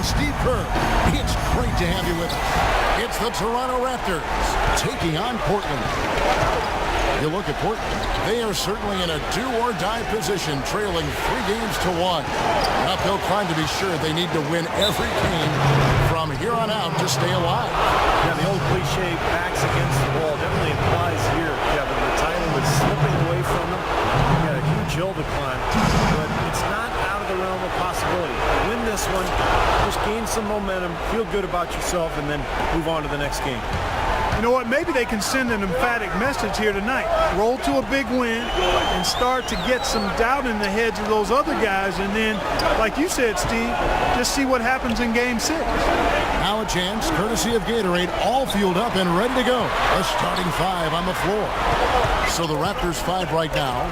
Steve Kerr. It's great to have you with us. It's the Toronto Raptors taking on Portland. You look at Portland, they are certainly in a do-or-die position, trailing 3 games to 1. Uphill climb to be sure. They need to win every game from here on out to stay alive. Yeah, the old cliche, backs against the wall, definitely applies here, Kevin. The title is slipping away from them. They got a huge hill to climb, but it's not out of the realm of possibility. Win this one, just gain some momentum, feel good about yourself, and then move on to the next game. You know what? Maybe they can send an emphatic message here tonight. Roll to a big win and start to get some doubt in the heads of those other guys. And then, like you said, Steve, just see what happens in Game 6. Now a chance, courtesy of Gatorade, all fueled up and ready to go. A starting 5 on the floor. So the Raptors 5 right now.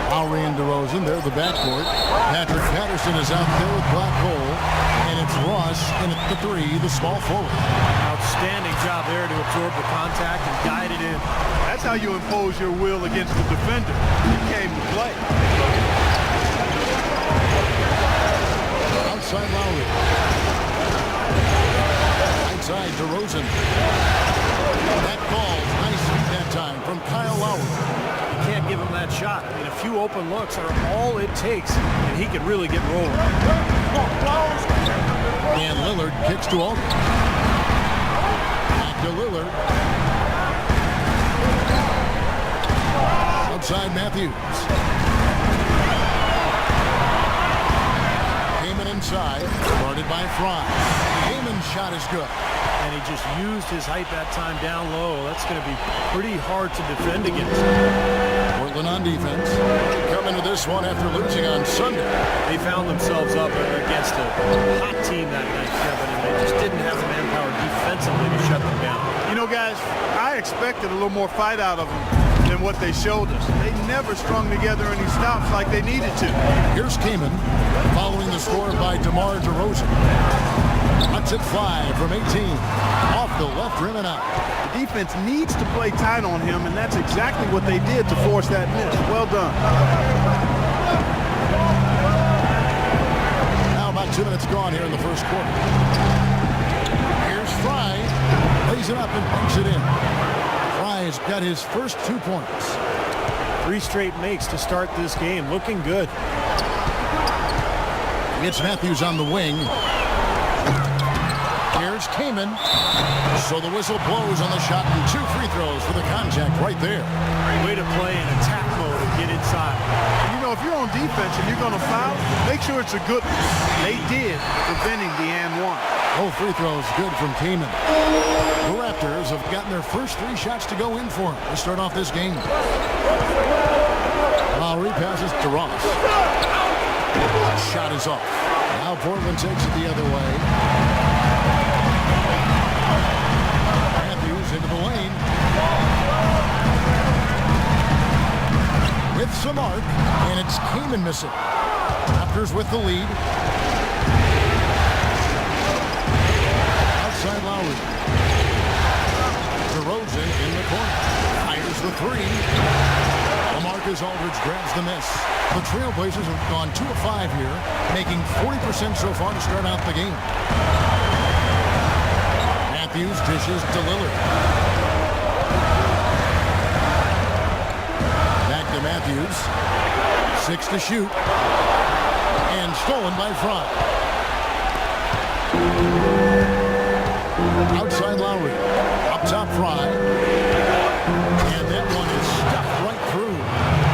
Lowry and DeRozan, they're the backcourt. Patrick Patterson is out there with Black Hole. And it's Ross in at the 3, the small forward. Outstanding job there to absorb the contact and guide it in. That's how you impose your will against the defender. He came to play. Outside Lowry. Inside DeRozan. That ball, nice feed that time from Kyle Lowry. You can't give him that shot. I mean, a few open looks are all it takes, and he can really get rolling. And Lillard kicks to Aldridge. Back to Lillard. Outside Matthews. Heyman inside. Guarded by Fry. Heyman's shot is good. And he just used his height that time down low. That's going to be pretty hard to defend against. Portland on defense. Coming to this one after losing on Sunday. They found themselves up against a hot team that night, Kevin, and they just didn't have the manpower defensively to shut them down. You know, guys, I expected a little more fight out of them than what they showed us. They never strung together any stops like they needed to. Here's Kamen following the score by DeMar DeRozan. Cuts it 5 from 18. Off the left rim and out. The defense needs to play tight on him, and that's exactly what they did to force that miss. Well done. Now about 2 minutes gone here in the first quarter. Here's Fry. Lays it up and punks it in. Fry's got his first 2 points. 3 straight makes to start this game. Looking good. It's Matthews on the wing. Here's Kamen. So the whistle blows on the shot and 2 free throws for the contact right there. Way to play in attack mode and get inside. You know, if you're on defense and you're going to foul, make sure it's a good one. They did, preventing the and 1. Both free throws good from Kamen. The Raptors have gotten their first 3 shots to go in for them to start off this game. Lowry passes to Ross. Shot is off. Now Portland takes it the other way. Matthews into the lane. With some arc, and it's Kamen missing. Raptors with the lead. Outside Lowry. DeRozan in the corner. Fires the 3. LaMarcus Aldridge grabs the miss. The Trailblazers have gone 2 of 5 here, making 40% so far to start out the game. Matthews dishes to Lillard. Back to Matthews. 6 to shoot. And stolen by Fry. Outside Lowry. Up top Fry. And that one is stuffed right through.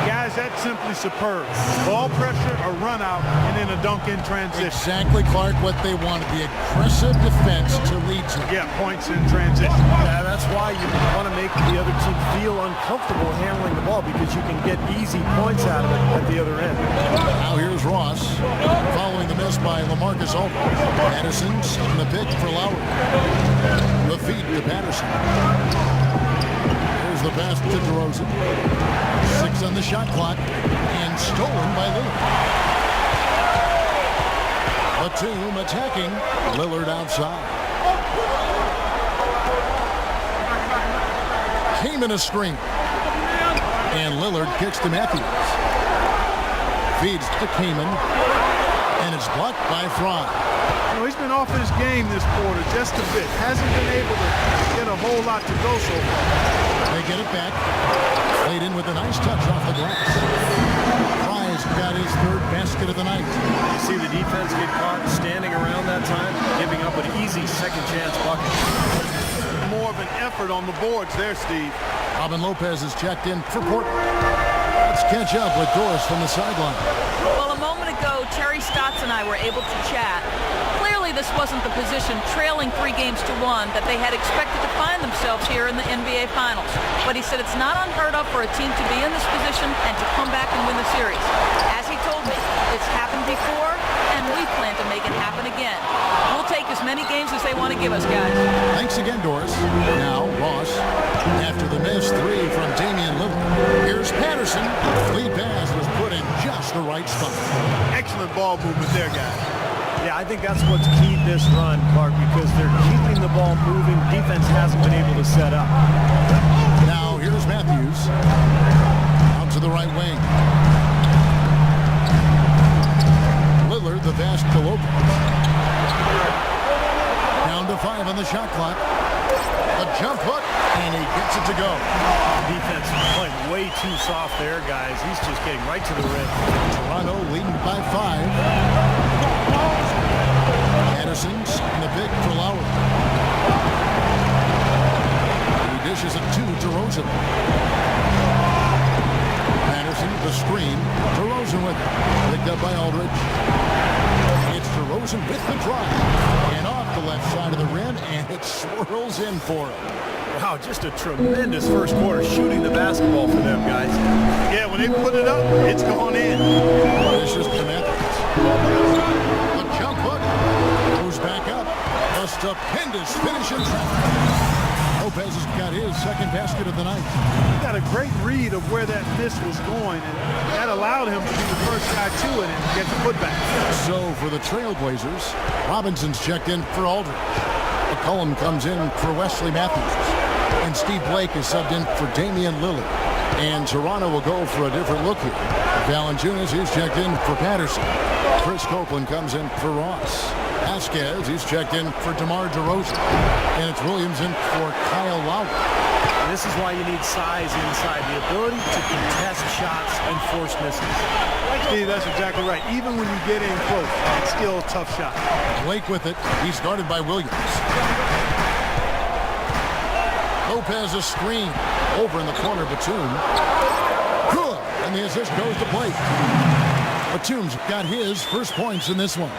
Guys, that's simply superb. Ball pressure, a run out, and then a dunk in transition. Exactly, Clark, what they wanted. The aggressive defense to lead to. Yeah, points in transition. Yeah, that's why you want to make the other team feel uncomfortable handling the ball, because you can get easy points out of it at the other end. Now here's Ross, following the miss by LaMarcus Aldridge. Patterson's on the pick for Lowry. The feed to Patterson. Here's the pass to DeRozan. 6 on the shot clock, and stolen by Lillard. Batum attacking. Lillard outside. Kamen a screen. And Lillard kicks to Matthews. Feeds to Kamen. And it's blocked by Fry. You know, he's been off his game this quarter just a bit. Hasn't been able to get a whole lot to go so far. They get it back. Played in with a nice touch off the glass. Fry's got his third basket of the night. You see the defense get caught standing around that time, giving up an easy second chance bucket. More of an effort on the boards there, Steve. Robin Lopez is checked in for Portland. Let's catch up with Doris from the sideline. Well, a moment ago, Terry Stotts and I were able to chat. Clearly, this wasn't the position, trailing 3-1, that they had expected to find themselves here in the NBA Finals. But he said it's not unheard of for a team to be in this position and to come back and win the series. As he told me, it's happened before, and we plan to make it happen again. We'll take as many games as they want to give us, guys. Thanks again, Doris. Now, Ross. After the missed three from Damian Lillard, here's Patterson. Lead pass was put in just the right spot. Excellent ball movement there, guys. Yeah, I think that's what's keyed this run, Clark, because they're keeping the ball moving. Defense hasn't been able to set up. Now, here's Matthews. Out to the right wing. Lillard, the basket open. Down to 5 on the shot clock. A jump hook, and he gets it to go. Defense playing way too soft there, guys. He's just getting right to the rim. Toronto leading by 5. Patterson's in the pick for Lowry. He dishes it to Rosen. Patterson, the screen. DeRozan with it. Picked up by Aldridge. It's DeRozan with the drive. And off the left side of the rim, and it swirls in for him. Wow, just a tremendous first quarter shooting the basketball for them, guys. Yeah, when they put it up, it's gone in. This is to Matthews. The jump hook goes back up. A stupendous finish in traffic. Lopez has got his second basket of the night. He got a great read of where that miss was going, and that allowed him to be the first guy to it and get the putback. So for the Trailblazers, Robinson's checked in for Aldridge. McCollum comes in for Wesley Matthews. And Steve Blake is subbed in for Damian Lillard. And Toronto will go for a different look here. Valanciunas is checked in for Patterson. Chris Copeland comes in for Ross. Vasquez, he's checked in for DeMar DeRozan. And it's Williams in for Kyle Lowry. This is why you need size inside, the ability to contest shots and force misses. Steve, that's exactly right. Even when you get in close, it's still a tough shot. Blake with it. He's guarded by Williams. Lopez a screen. Over in the corner, Batum. Good. And the assist goes to Blake. Batum's got his first points in this one.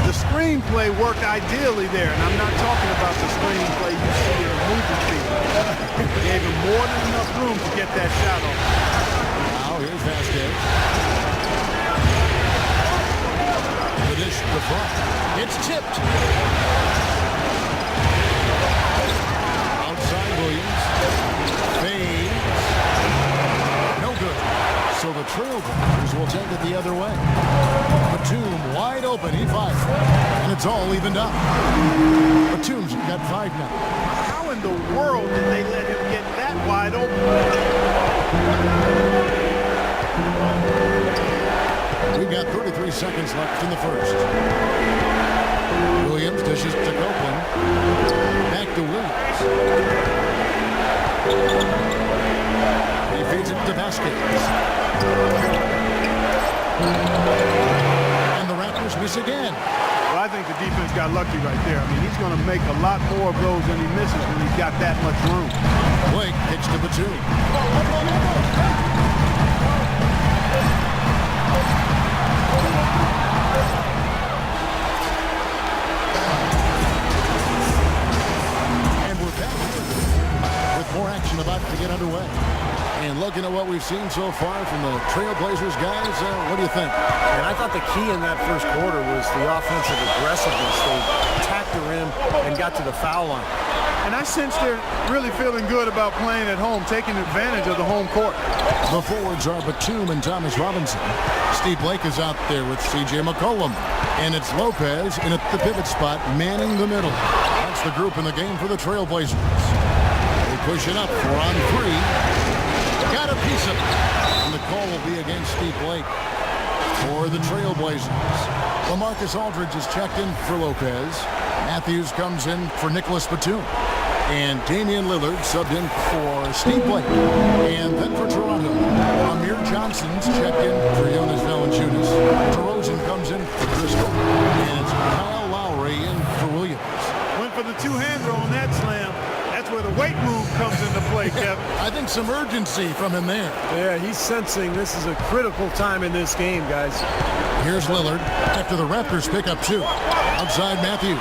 The screenplay worked ideally there, and I'm not talking about the screenplay you see in a movie field. Gave him more than enough room to get that shot off. Now here's Vasquez. The dish to the front. It's tipped. Outside Williams. Fades. No good. So the Trailblazers will take it the other way. Batum wide open. He fires. And it's all evened up. Batum's got 5 now. How in the world did they let him get that wide open? We've got 33 seconds left in the first. Williams dishes to Copeland. Back to Williams. He feeds it to Vasquez. And the Raptors miss again. Well, I think the defense got lucky right there. I mean, he's going to make a lot more of those than he misses when he's got that much room. Blake kicks to Batum. And we're back with more action about to get underway. And looking at what we've seen so far from the Trailblazers guys, what do you think? And I thought the key in that first quarter was the offensive aggressiveness. They attacked the rim and got to the foul line. And I sense they're really feeling good about playing at home, taking advantage of the home court. The forwards are Batum and Thomas Robinson. Steve Blake is out there with C.J. McCollum. And it's Lopez in at the pivot spot, manning the middle. That's the group in the game for the Trailblazers. They push it up, 4 on 3. Got a piece of it. And the call will be against Steve Blake. for the Trailblazers. LaMarcus Aldridge is checked in for Lopez. Matthews comes in for Nicholas Batum. And Damian Lillard subbed in for Steve Blake. And then for Toronto, Amir Johnson's checked in for Jonas Valanciunas. DeRozan comes in for Driscoll. And it's Kyle Lowry in for Williams. Went for the two-hander on that slam. That's where the weight room comes into play, Kevin. I think some urgency from him there. Yeah, he's sensing this is a critical time in this game, guys. Here's Lillard after the Raptors pick up 2. Outside Matthews.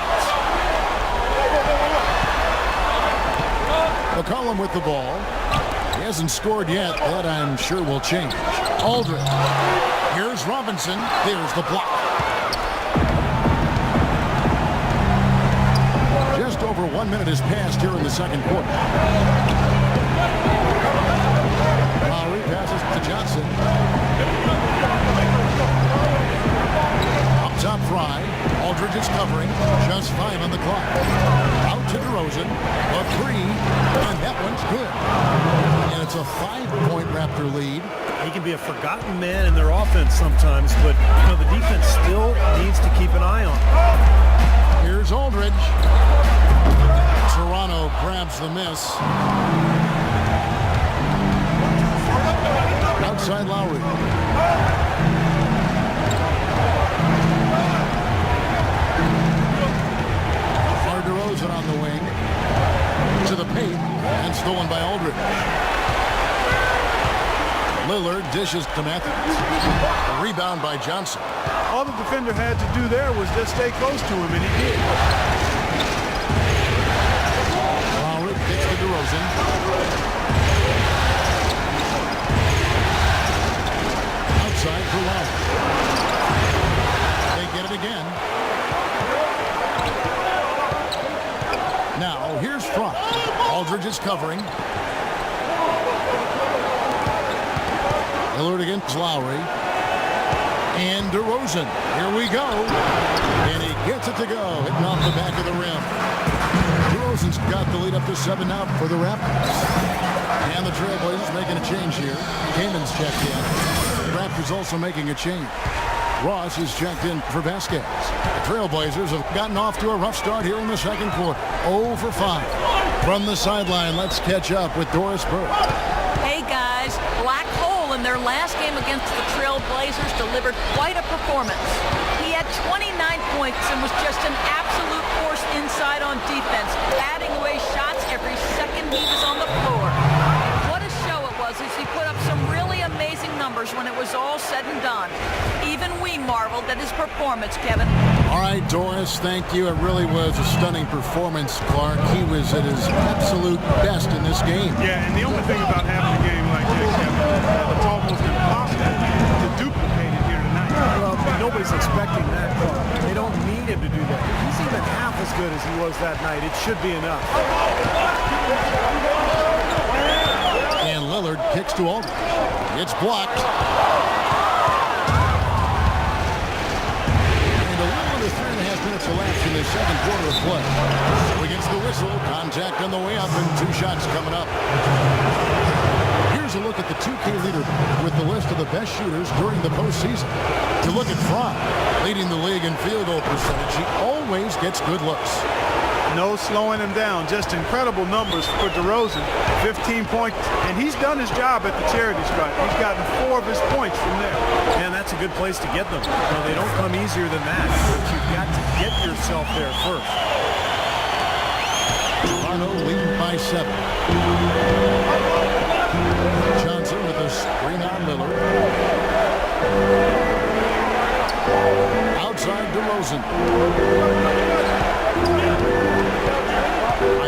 McCollum with the ball. He hasn't scored yet. That I'm sure will change. Aldridge. Here's Robinson. There's the block. Just over 1 minute has passed here in the second quarter. Lowry passes to Johnson. Up top Fry. Aldridge is covering. Just 5 on the clock. Out to DeRozan. A 3. And that one's good. And it's a 5-point Raptor lead. He can be a forgotten man in their offense sometimes, but you know the defense still needs to keep an eye on him. Here's Aldridge. Toronto grabs the miss. Outside Lowry. DeRozan on the wing. To the paint. And stolen by Aldridge. Lillard dishes to Matthews. A rebound by Johnson. All the defender had to do there was just stay close to him, and he did. Lowry kicks to DeRozan. Outside for Lowry. They get it again. Now, here's Fry. Aldridge is covering. Lillard against Lowry. And DeRozan. Here we go. And he gets it to go. Hitting off the back of the rim. DeRozan's got the lead up to 7 now for the Raptors. And the Trailblazers making a change here. Kaman's checked in. The Raptors also making a change. Ross is checked in for Vasquez. The Trailblazers have gotten off to a rough start here in the second quarter. 0 for 5. From the sideline, let's catch up with Doris Burke. Hey guys, Black Hole in their last game against the Trailblazers delivered quite a performance. He had 29 points and was just an absolute force inside on defense, batting away shots every second he was on the floor. What a show it was as he put up some really amazing numbers when it was all said and done. Even we marveled at his performance, Kevin. All right, Doris, thank you. It really was a stunning performance, Clark. He was at his absolute best in this game. Yeah, and the only thing about having a game like this, Kevin, is that it's almost impossible to duplicate it here tonight. Well, nobody's expecting that. They don't need him to do that. If he's even half as good as he was that night, it should be enough. And Lillard kicks to Aldridge. It's blocked. And a little under 3.5 minutes elapsed in the second quarter of play. So against the whistle, contact on the way up and 2 shots coming up. Here's a look at the 2K leader with the list of the best shooters during the postseason. To look at Fry, leading the league in field goal percentage. He always gets good looks. No slowing him down. Just incredible numbers for DeRozan. 15 points, and he's done his job at the charity stripe. He's gotten 4 of his points from there. And that's a good place to get them. No, they don't come easier than that. But you've got to get yourself there first. Toronto leading by 7. Johnson with a screen on Lillard. Outside DeRozan.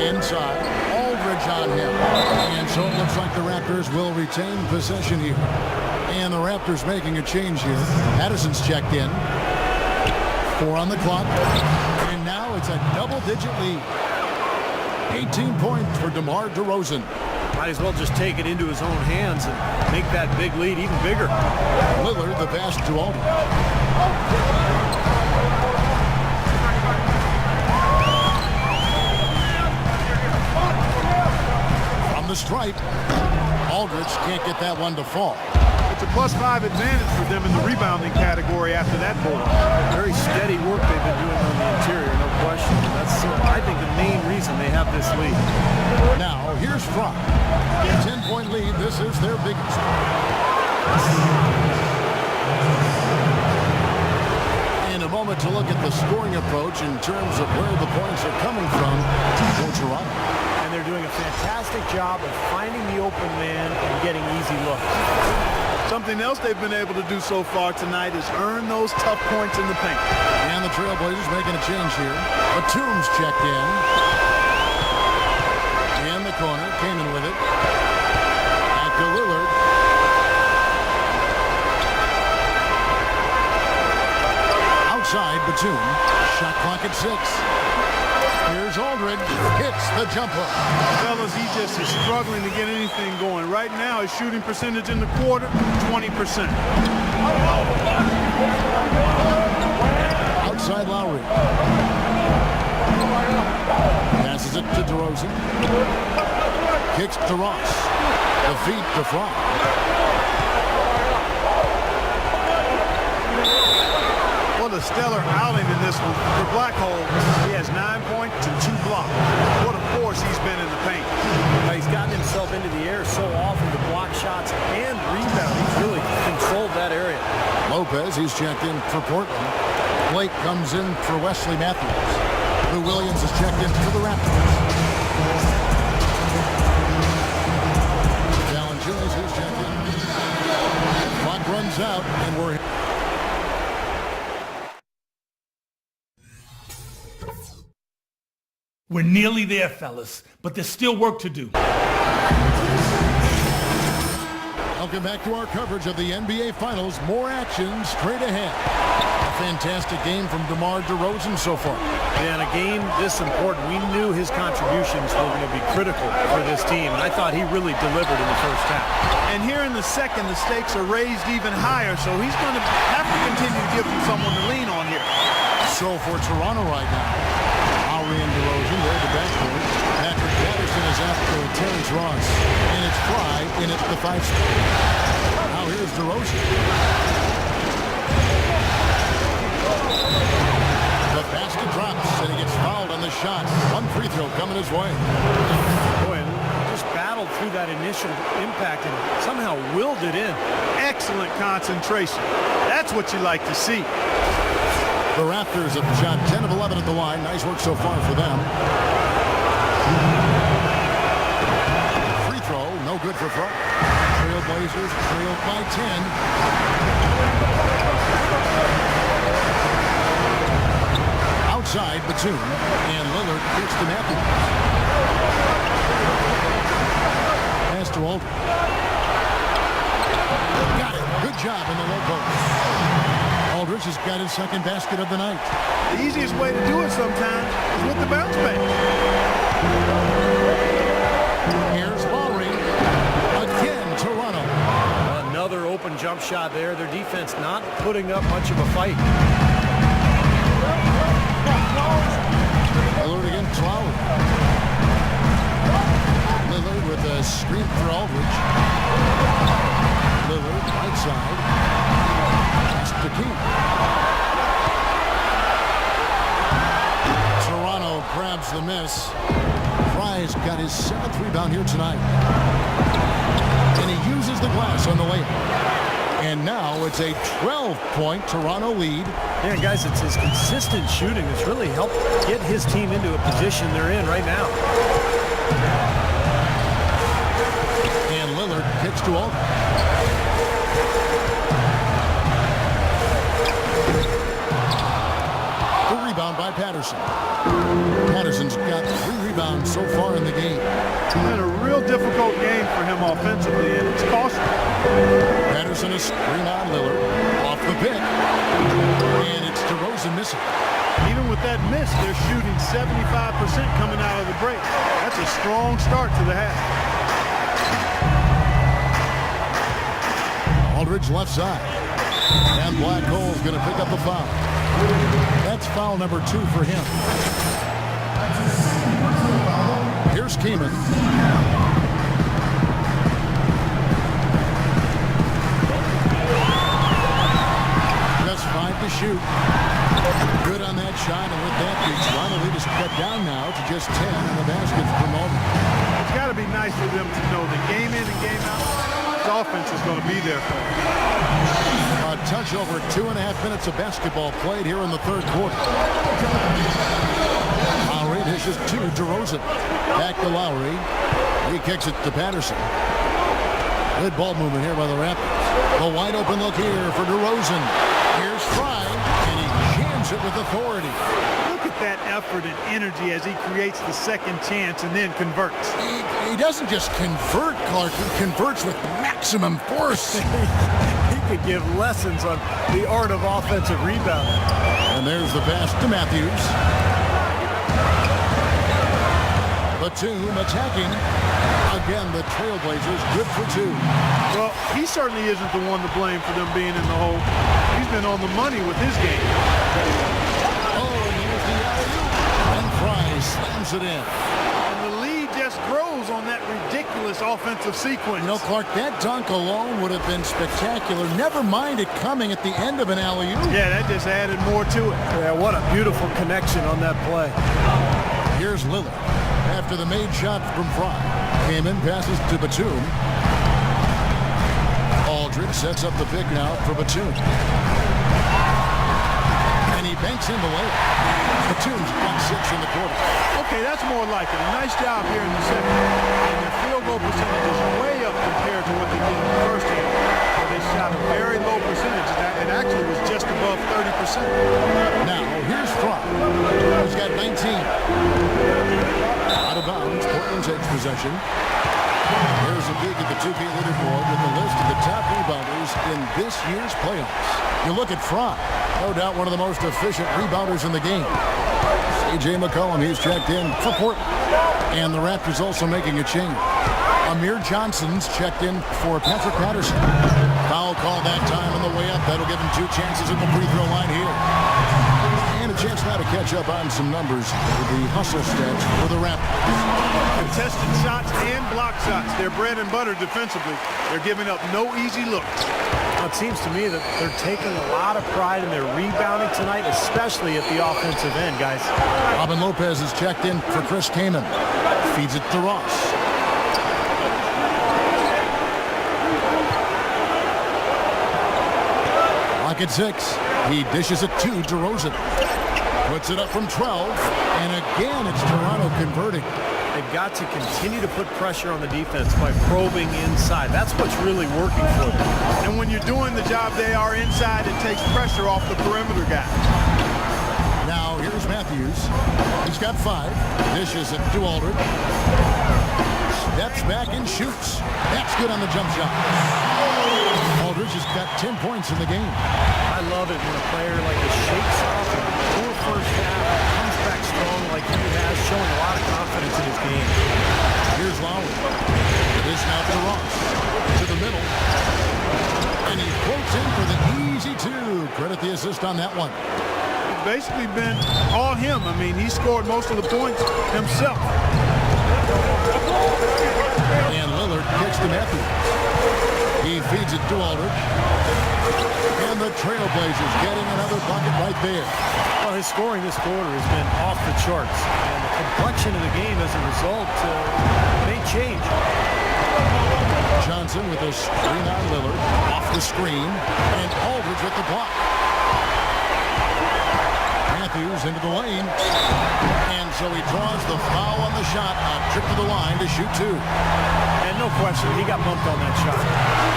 Inside, Aldridge on him. And so it looks like the Raptors will retain possession here. And the Raptors making a change here. Addison's checked in. 4 on the clock. And now it's a double-digit lead. 18 points for DeMar DeRozan. Might as well just take it into his own hands and make that big lead even bigger. Lillard the pass to Aldridge. The stripe. Aldridge can't get that one to fall. It's a +5 advantage for them in the rebounding category after that board. Very steady work they've been doing on the interior, no question. That's, I think, the main reason they have this lead. Now, here's Fromm. 10-point lead. This is their biggest. In a moment to look at the scoring approach in terms of where the points are coming from for Toronto. And they're doing a fantastic job of finding the open man and getting easy looks. Something else they've been able to do so far tonight is earn those tough points in the paint. And the Trailblazers making a change here. Batum's checked in. In the corner, Kaman with it. Back to Lillard. Outside, Batum. Shot clock at 6. Here's Aldridge. Hits the jumper. Fellas, he just is struggling to get anything going. Right now, his shooting percentage in the quarter, 20%. Outside Lowry. Passes it to DeRozan. Kicks to Ross. The feet to Fromm. What a stellar outing in this one for Blackhole. He has 9 points and 2 blocks. What a force he's been in the paint. He's gotten himself into the air so often to block shots and rebound. He's really controlled that area. Lopez, he's checked in for Portland. Blake comes in for Wesley Matthews. Lou Williams is checked in for the Raptors. Valanciunas, he's checked in. Clock runs out, and we're... We're nearly there, fellas, but there's still work to do. Welcome back to our coverage of the NBA Finals. More action straight ahead. A fantastic game from DeMar DeRozan so far. Yeah, in a game this important, we knew his contributions were going to be critical for this team, and I thought he really delivered in the first half. And here in the second, the stakes are raised even higher, so he's going to have to continue to give them someone to lean on here. So for Toronto right now, Lowry and DeRozan, they're the backcourt. Patrick Patterson is after Terrence Ross. And it's Fry in at the 5 spot. Now here's DeRozan. The basket drops, and he gets fouled on the shot. One free throw coming his way. Boy, just battled through that initial impact and somehow willed it in. Excellent concentration. That's what you like to see. The Raptors have shot 10 of 11 at the line. Nice work so far for them. Free throw, no good for Fromm. Trailblazers trailed by 10. Outside, Batum, and Lillard gets to Matthews. Pass to Aldridge. Got it. Good job in the low post. Aldridge has got his second basket of the night. The easiest way to do it sometimes is with the bounce back. Here's Lowry. Again, Toronto. Another open jump shot there. Their defense not putting up much of a fight. Lillard against Lowry. Lillard with a screen for Aldridge. Lillard right side. The key. Toronto grabs the miss. Fry's got his 7th rebound here tonight. And he uses the glass on the layup. And now it's a 12-point Toronto lead. Yeah, guys, it's his consistent shooting that's really helped get his team into a position they're in right now. And Lillard kicks to Aldridge. Rebound by Patterson. Patterson's got 3 rebounds so far in the game. It's been a real difficult game for him offensively, and it's costly. Patterson is screen on Lillard. Off the pick. And it's DeRozan missing. Even with that miss, they're shooting 75% coming out of the break. That's a strong start to the half. Aldridge left side. And Black Hole's going to pick up the foul. That's foul number 2 for him. Here's Kaman. shoot. Good on that shot, and with that, the Toronto lead is cut down now to just 10, and the basket's promoted. It's got to be nice for them to know that game in and game out, this offense is going to be there for them. A touch over 2.5 minutes of basketball played here in the third quarter. Lowry dishes to DeRozan. Back to Lowry. He kicks it to Patterson. Good ball movement here by the Raptors. A wide open look here for DeRozan. Here's Fry, and he jams it with authority. Look at that effort and energy as he creates the second chance and then converts. He doesn't just convert, Clark. He converts with maximum force. He could give lessons on the art of offensive rebounding. And there's the pass to Matthews. Batum attacking. Again, the Trailblazers good for two. Well, he certainly isn't the one to blame for them being in the hole. He's been on the money with his game. Oh, and here's the alley-oop. And Fry slams it in. And the lead just grows on that ridiculous offensive sequence. You know, Clark, that dunk alone would have been spectacular. Never mind it coming at the end of an alley-oop. Yeah, that just added more to it. Yeah, what a beautiful connection on that play. Here's Lillard. After the made shot from Fry. Came in, passes to Batum. Aldridge sets up the pick now for Batum. And he banks in the layup. Batum's got 6 in the quarter. Okay, that's more like it. A nice job here in the second. And their field goal percentage is way up compared to what they did in the first game. Where they shot a very low percentage. It actually was just above 30%. Now, here's Fry. He's got 19. Out of bounds, Portland takes possession. Here's a peek at the 2K leaderboard with the list of the top rebounders in this year's playoffs. You look at Fry, no doubt one of the most efficient rebounders in the game. C.J. McCollum, he's checked in for Portland. And the Raptors also making a change. Amir Johnson's checked in for Patrick Patterson. Foul call that time on the way up. That'll give him 2 chances at the free throw line here. And a chance now to catch up on some numbers with the hustle stats for the Raptors. Contested shots and block shots. They're bread and butter defensively. They're giving up no easy looks. Well, it seems to me that they're taking a lot of pride in their rebounding tonight, especially at the offensive end, guys. Robin Lopez is checked in for Chris Kaman. Feeds it to Ross. Lock at 6. He dishes it to DeRozan. Puts it up from 12. And again, it's Toronto converting. They've got to continue to put pressure on the defense by probing inside. That's what's really working for them. And when you're doing the job they are inside, it takes pressure off the perimeter guy. Now, here's Matthews. He's got 5. Dishes it to Aldridge. Steps back and shoots. That's good on the jump shot. Aldridge has got 10 points in the game. I love it when a player like this shakes off a poor first half, comes back strong like he has, showing a lot of confidence in his game. Here's Lowry. This now to Ross. To the middle. And he floats in for the easy 2. Credit the assist on that one. It's basically been all him. I mean, he scored most of the points himself. And Lillard kicks to Matthews. He feeds it to Aldridge. And the Trailblazers getting another bucket right there. Well, his scoring this quarter has been off the charts. And the complexion of the game as a result may change. Johnson with a screen on Lillard. Off the screen. And Aldridge with the block. Matthews into the lane. And so he draws the foul on the shot. A trip to the line to shoot 2. And no question, he got bumped on that shot.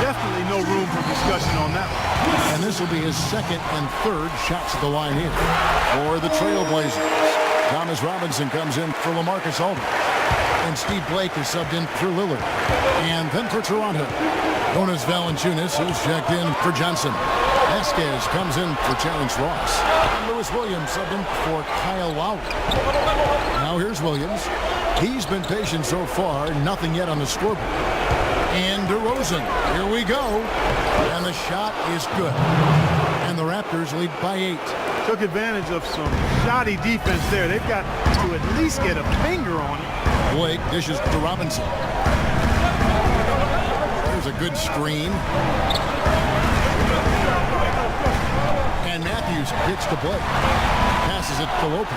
Definitely no room for discussion on that one. And this will be his second and third shots at the line here for the Trailblazers. Thomas Robinson comes in for LaMarcus Aldridge. And Steve Blake is subbed in for Lillard. And then for Toronto, Jonas Valanciunas is checked in for Johnson. Vasquez comes in for Terrence Ross. And Lewis Williams subbed in for Kyle Lowry. Now here's Williams. He's been patient so far, nothing yet on the scoreboard. And DeRozan, here we go. And the shot is good. And the Raptors lead by 8. Took advantage of some shoddy defense there. They've got to at least get a finger on it. Blake dishes to Robinson. Here's a good screen. And And Matthews kicks to Blake. Passes it to Lopez.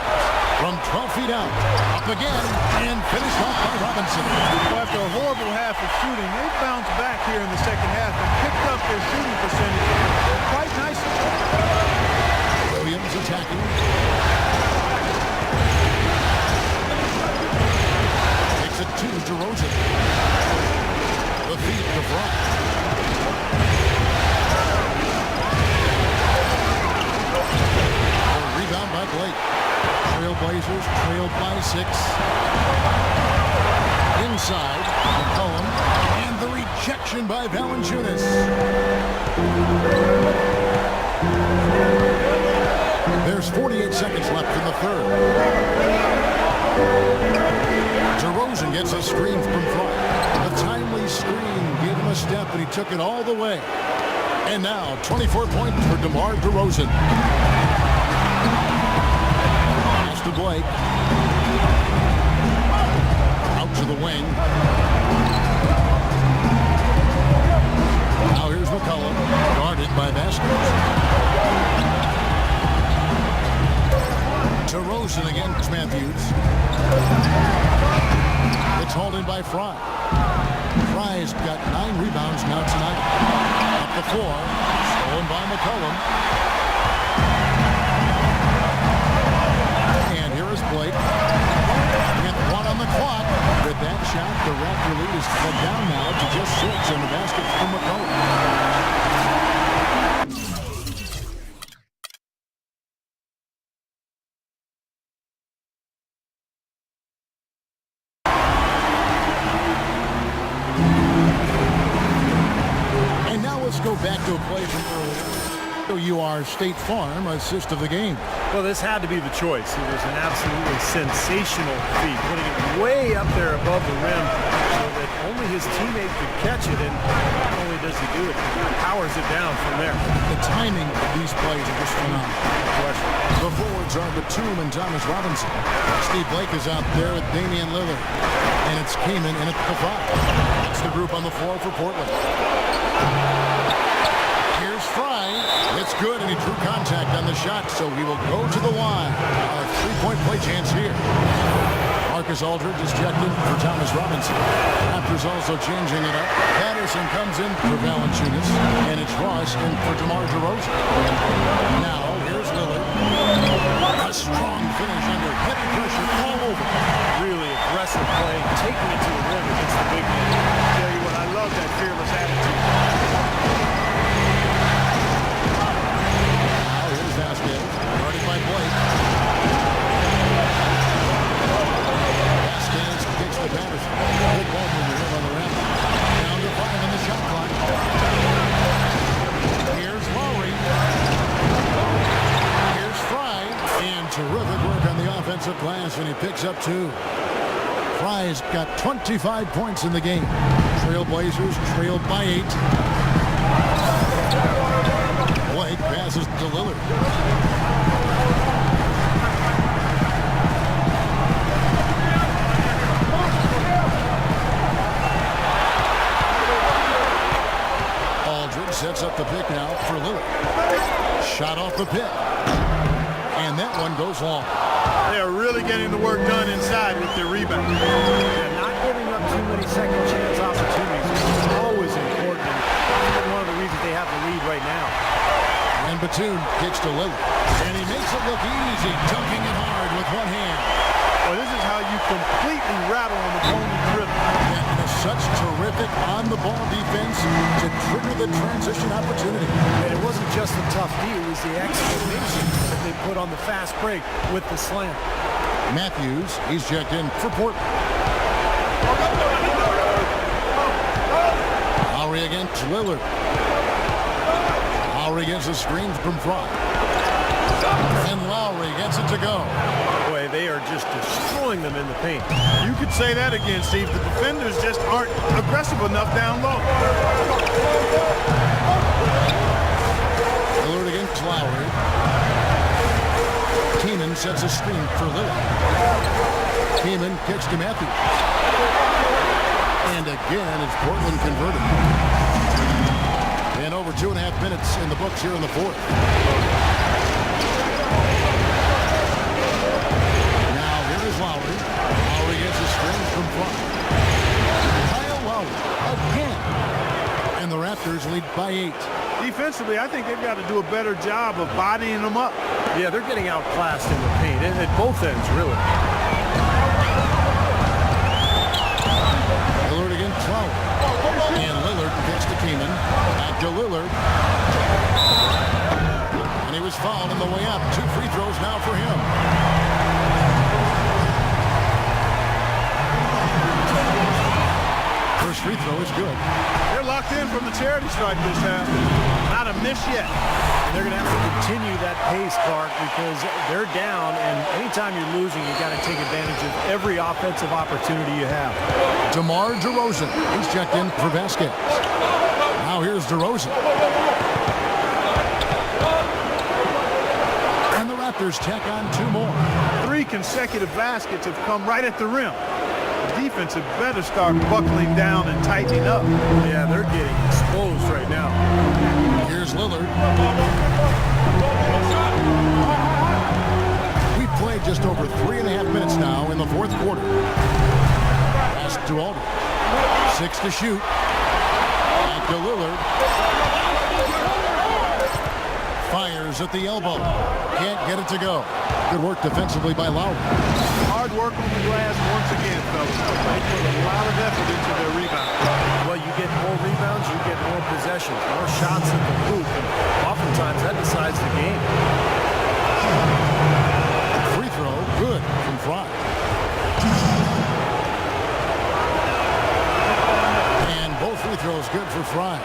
From 12 feet out. Up again. And finished off by Robinson. Well, after a horrible half of shooting, they bounced back here in the second half and picked up their shooting percentage quite nicely. Williams attacking. Takes it to DeRozan. The feed to Brock. Rebound by Blake. Trailblazers trailed by 6. Inside, McCollum, and the rejection by Valanciunas. There's 48 seconds left in the third. DeRozan gets a screen from Fry. A timely screen gave him a step, and he took it all the way. And now, 24 points for DeMar DeRozan. Pass to Blake. Out to the wing. Now here's McCollum, guarded by Vasquez. DeRozan against Matthews. It's hauled in by Fry. Fry's got 9 rebounds now tonight. Up the floor. Stolen by McCollum. And here is Blake. With 1 on the clock. With that shot, the Raptor lead is cut down now to just 6 in the basket from McCollum. Go back to a play from earlier. So you are State Farm assist of the game. Well, this had to be the choice. It was an absolutely sensational feat, putting it way up there above the rim so that only his teammate could catch it. And not only does he do it, he powers it down from there. The timing of these plays are just phenomenal. The forwards are Batum and Thomas Robinson. Steve Blake is out there with Damian Lillard. And it's Kaman in at the 5. That's the group on the floor for Portland. Here's Fry. It's good, and he drew contact on the shot, so he will go to the line. A 3-point play chance here. Marcus Aldridge is checked in for Thomas Robinson. Raptors also changing it up. Patterson comes in for Valanciunas, and it's Ross in for DeMar DeRozan. Now, here's Lillard. A strong finish under heavy pressure all over. Really aggressive play, taking it to the rim against the big man. I tell you what, I love that fearless attitude. Vasquez, guarded by Blake. Vasquez kicks to Patterson. Good ball movement on the rim. Down to 5 on the shot clock. Here's Lowry. Here's Fry. And terrific work on the offensive glass, and he picks up 2. Fry's got 25 points in the game. Trailblazers trailed by 8. Blake passes to Lillard. Aldridge sets up the pick now for Lillard. Shot off the pick. And that one goes long. They are really getting the work done inside with their rebound. Yeah, not giving up too many second chance opportunities is always important. And one of the reasons they have the lead right now. And Batum kicks to Lillard. And he makes it look easy, dunking it hard with one hand. Well, this is how you completely rattle an opponent's rhythm. And such terrific on-the-ball defense to trigger the transition opportunity. And it wasn't just the tough D, it was the exclamation that they put on the fast break with the slam. Matthews, he's checked in for Portland. Lowry against Lillard. Lowry gets a screen from Fry. And Lowry gets it to go. Boy, they are just destroying them in the paint. You could say that again, Steve. The defenders just aren't aggressive enough down low. Lillard against Lowry. Keenan sets a screen for Lillard. Keenan kicks to Matthews. And again, it's Portland converted. And over 2.5 minutes in the books here in the fourth. Fry. Kyle Lowry again. And the Raptors lead by 8. Defensively, I think they've got to do a better job of bodying them up. Yeah, they're getting outclassed in the paint, and at both ends, really. Lillard against Lowry. And Lillard gets to Keenan. Back to Lillard. And he was fouled on the way up. 2 free throws now for him. First free throw is good. They're locked in from the charity stripe this half. Not a miss yet. And they're going to have to continue that pace, Clark, because they're down, and anytime you're losing, you got to take advantage of every offensive opportunity you have. DeMar DeRozan. He's checked in for Vasquez. Now here's DeRozan. And the Raptors tack on 2 more. 3 consecutive baskets have come right at the rim. The defense had better start buckling down and tightening up. Yeah, they're getting exposed right now. Here's Lillard. We've played just over 3.5 minutes now in the 4th quarter. Pass to Aldridge. 6 to shoot. Back to Lillard. Fires at the elbow. Can't get it to go. Good work defensively by Lowry. Hard work on the glass once again, fellas. They put a lot of effort into their rebound. Well, you get more rebounds, you get more possessions, more shots at the hoop, and oftentimes that decides the game. Free throw, good from Fry. And both free throws good for Fry.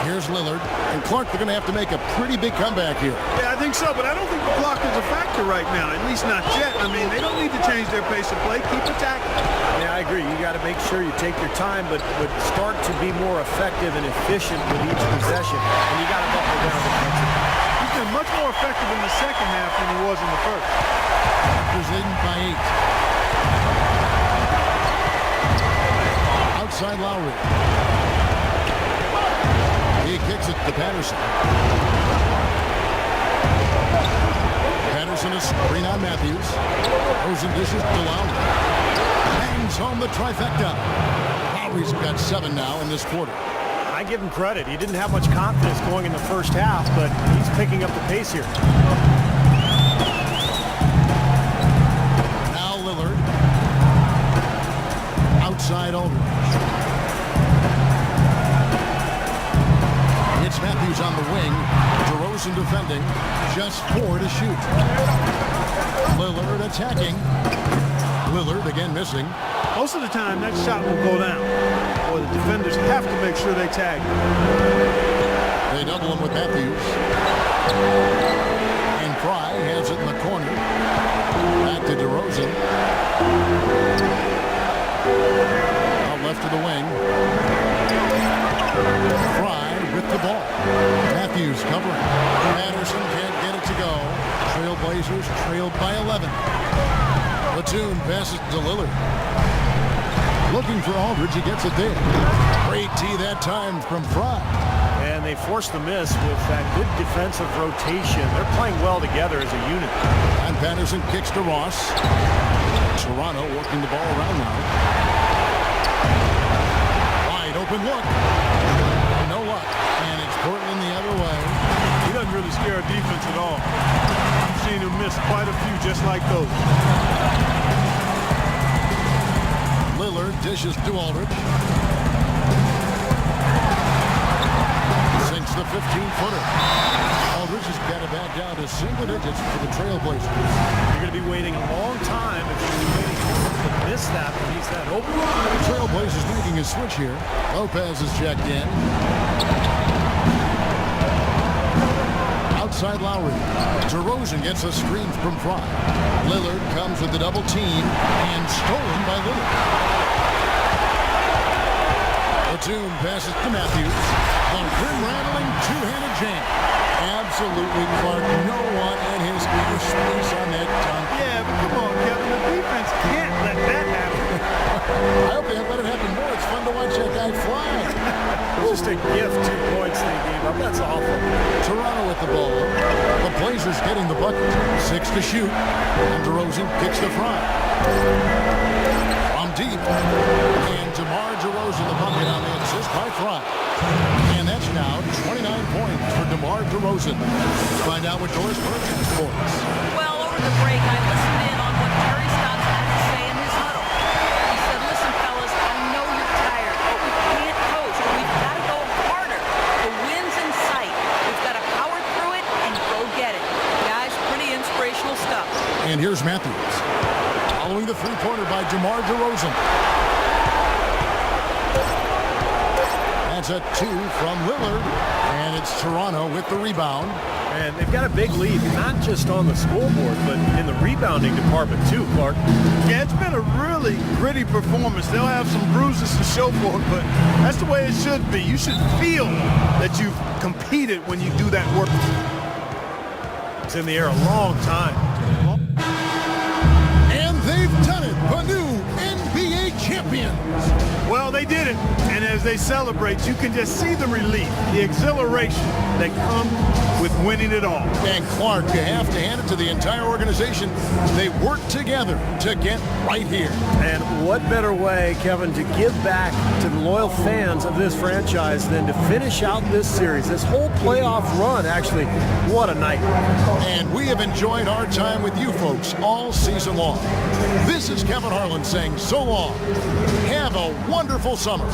Here's Lillard. And Clark, they're going to have to make a pretty big comeback here. Yeah, I think so, but I don't think the clock is a factor right now, at least not yet. I mean, they don't need to change their pace of play. Keep attacking. Yeah, I agree. You got to make sure you take your time, but start to be more effective and efficient with each possession. And you got to buckle down defensively. He's been much more effective in the second half than he was in the first. Raptors leading by 8. Outside Lowry. He kicks it to Patterson. Patterson is screen on Matthews. Rosen dishes to Lowry. Hangs home the trifecta. Lowry's got 7 now in this quarter. I give him credit. He didn't have much confidence going in the first half, but he's picking up the pace here. Now Lillard. Outside Aldridge. It's Matthews on the wing. DeRozan defending. Just 4 to shoot. Lillard attacking. Lillard again missing. Most of the time, that shot will go down. Or the defenders have to make sure they tag him. They double him with Matthews. And Fry has it in the corner. Back to DeRozan. Out left to the wing. Fry with the ball. Matthews covering. Patterson can't get it to go. Trailblazers trailed by 11. Platoon passes to Lillard. Looking for Aldridge. He gets it there. Great tee that time from Fry. And they forced the miss with that good defensive rotation. They're playing well together as a unit. And Patterson kicks to Ross. Toronto working the ball around now. Wide open look. No luck. And it's Portland the other way. He doesn't really scare our defense at all. I've seen him miss quite a few just like those. Lillard dishes to Aldridge. Sinks the 15-footer. Aldridge has got it back down to single digits for the Trailblazers. You're going to be waiting a long time if you're waiting to miss that when he's that open. The Trailblazers making a switch here. Lopez is checked in. Outside Lowry. DeRozan gets a screen from Fry. Lillard comes with the double team and stolen by Lillard. Platoon passes to Matthews. The rim-rattling two-handed jam. Absolutely, Clark. No one in his space on that dunk. Yeah, but come on, Kevin. The defense can't let that happen. I hope they let it happen more. It's fun to watch that guy fly. Just a gift, 2 points they gave up. That's awful. Toronto with the ball. The Blazers getting the bucket. 6 to shoot. And DeRozan kicks to Fry. From try. And that's now 29 points for DeMar DeRozan. Find out what Doris Perkins reports. Well, over the break, I listened in on what Terry Stotts had to say in his huddle. He said, listen, fellas, I know you're tired, but we can't coach. We've got to go harder. The win's in sight. We've got to power through it and go get it. Guys, pretty inspirational stuff. And here's Matthews. Following the three-pointer by DeMar DeRozan. That's a 2 from Lillard. And it's Toronto with the rebound. And they've got a big lead, not just on the scoreboard, but in the rebounding department too, Clark. Yeah, it's been a really gritty performance. They'll have some bruises to show for it, but that's the way it should be. You should feel that you've competed when you do that work. It's in the air a long time. And they've done it. The new NBA champions. Well, they did it. And as they celebrate, you can just see the relief, the exhilaration that comes with winning it all. And Clark, you have to hand it to the entire organization. They worked together to get right here. And what better way, Kevin, to give back to the loyal fans of this franchise than to finish out this series, this whole playoff run, actually. What a night. And we have enjoyed our time with you folks all season long. This is Kevin Harlan saying so long. Have a wonderful summer.